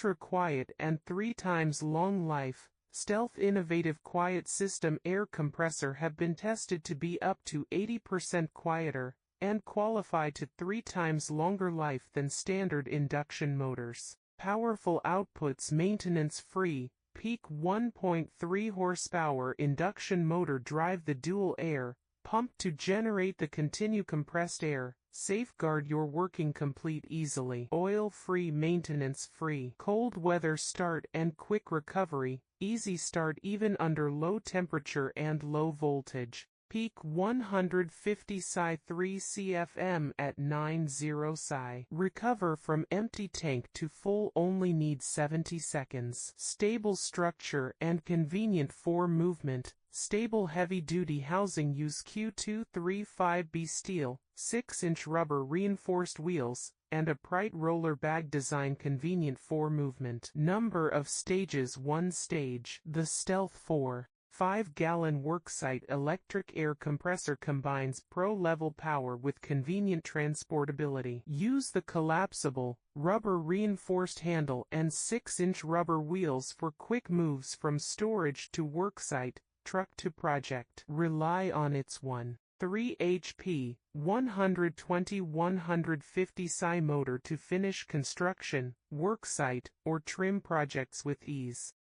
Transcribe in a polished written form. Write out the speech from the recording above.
ultra-quiet and 3 times long life. Stealth innovative quiet system air compressor have been tested to be up to 80% quieter, and qualify to 3 times longer life than standard induction motors. Powerful outputs maintenance-free, peak 1.3 horsepower induction motor drive the dual air pump to generate the continue compressed air, safeguard your working complete easily. Oil-free maintenance-free. Cold weather start and quick recovery, easy start even under low temperature and low voltage. Peak 150 psi 3 CFM at 90 psi. Recover from empty tank to full only needs 70 seconds. Stable structure and convenient for movement. Stable heavy-duty housing use Q235B steel, 6-inch rubber reinforced wheels, and a bright roller bag design convenient for movement. Number of stages 1 stage. The Stealth 4.5-gallon worksite electric air compressor combines pro-level power with convenient transportability. Use the collapsible, rubber-reinforced handle and 6-inch rubber wheels for quick moves from storage to worksite, truck to project. Rely on its 1.3 HP, 120-150 psi motor to finish construction, worksite, or trim projects with ease.